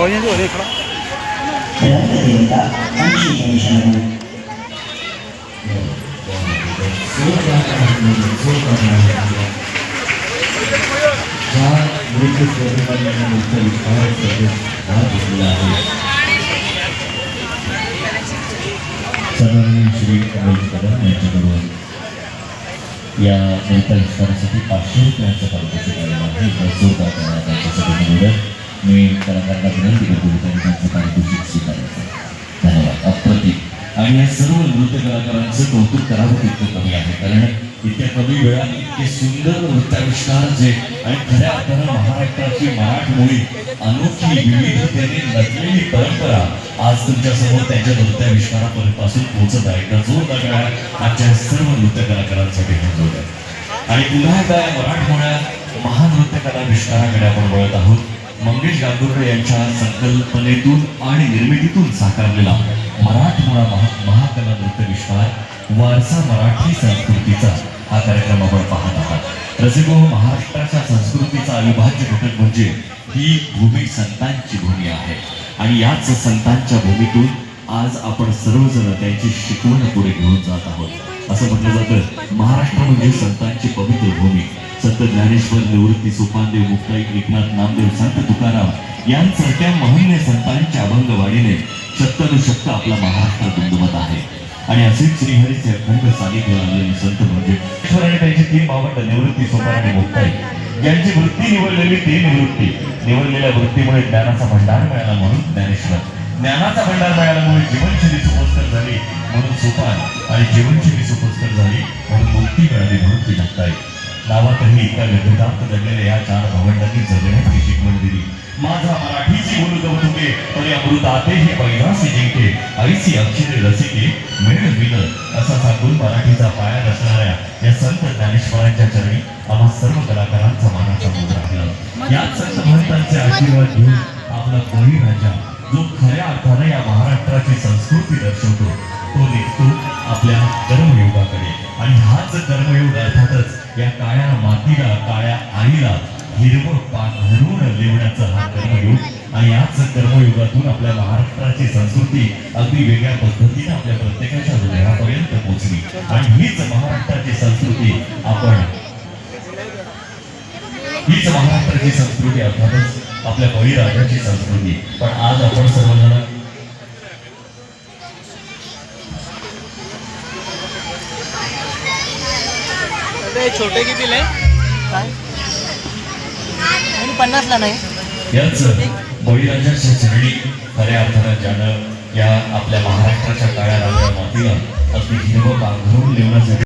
भाऊजी हो इकडं श्री कदम यांच्याकडून या नृत्य विस्तारासाठी 500 रुपयांचं पारितोषिक आलेलं आहे. जोरदार करण्यात त्यांच्यासाठी निवडत मी कलाकारांना विनंती करतो त्यांनी त्यांचं पारितोषिक स्वीकारायचं. धन्यवाद. अप्रतिम. आणि या सर्व नृत्य कलाकारांचं कौतुक करावं तितकं कमी आहे, कारण इतक्या कमी वेळात इतके सुंदर नृत्याविष्कार जे आणि खऱ्या अर्थानं महाराष्ट्राची मराठमोळी अनोखी विविधतेने नटलेली परंपरा आज तुमच्या समोर त्यांच्या नृत्याविष्कारापासून पोहोचत आहे. तर जोरदार टाळ्या आजच्या सर्व नृत्य कलाकारांसाठी होत आहे. आणि पुन्हा एकदा या मराठमोळ्या महानृत्य कलाविष्काराकडे आपण वळत आहोत. मंगेश गांगुर्डे यांच्या संकल्पनेतून आणि निर्मितीतून साकारलेला मराठमोळा महाकला नृत्यविष्कार वारसा मराठी संस्कृतीचा हा कार्यक्रम आपण पाहत आहात. रसिको, महाराष्ट्राच्या संस्कृतीचा अविभाज्य घटक म्हणजे ही भूमी संतांची भूमी आहे. आणि याच संतांच्या भूमीतून आज आपण सर्वजण त्यांची शिकवण पुढे घेऊन जात आहोत. असं म्हटलं जातं, महाराष्ट्र म्हणजे संतांची पवित्र भूमी. संत ज्ञानेश्वर, निवृत्ती, सोपानदेव, मुक्ताई, एकनाथ, नामदेव, संत तुकाराम यांसारख्या महनीय संतांच्या अभंगवाणीने शक्तानुशक्त आपला महाराष्ट्र दुमदुमत आहे. आणि असेच श्रीहरीचे अखंड सानिध्य लाभलेले संत म्हणजे ईश्वराने त्यांची 3 भावंड निवृत्ती, सोपान आणि मुक्ताई यांची वृत्ती निवडलेली 3 वृत्ती. निवडलेल्या वृत्तीमुळे ज्ञानाचा भंडार मिळाला म्हणून ज्ञानेश्वर, ज्ञानाचा भंडार मिळाल्यामुळे जीवनशैली सुपोषकर झाली म्हणून सोपान, आणि जीवनशैली सुपोषकर झाली म्हणून मुक्ती मिळाली म्हणून ती मुक्ताई. नावातही एका विभेदांत दडलेल्या या 4 भावंडांनी जगण्याची शिकवण दिली. माझा मराठीची बोलू कौतुके परी अमृतातेही पैदासी जिंके, ऐसी अक्षरे रसिके मिळविल, असा सांगून मराठीचा पाया रचणाऱ्या या संत ज्ञानेश्वरांच्या चरणी आम्हा सर्व कलाकारांचा मानाचा मोद राहिला. याच संत महंतांचे आशीर्वाद घेऊन आपला बळीराजा, जो खऱ्या अर्थाने या महाराष्ट्राची संस्कृती दर्शवतो, तो निघतो आपल्या कर्मयोगाकडे. आणि हाच कर्मयोग अर्थातच या काळ्या मातीला, काळ्या आईला हिरवं पांघरून लिवण्याचा हा कर्मयोग. आणि याच कर्मयोगातून आपल्या महाराष्ट्राची संस्कृती अगदी वेगळ्या पद्धतीने आपल्या प्रत्येकाच्या हृदयापर्यंत पोहोचली. आणि हीच महाराष्ट्राची संस्कृती हीच महाराष्ट्राची संस्कृती अर्थातच आपल्या बळीराजाची संस्कृती. पण आज आपण सर्वजण छोटे किती लय काय 50ला नाही. याच बळीराजाच्या चरणी खऱ्या अर्थानं ज्यानं या आपल्या महाराष्ट्राच्या काळ्या राजा मातीला अगदी हिरवं पांघरून लिवण्यासाठी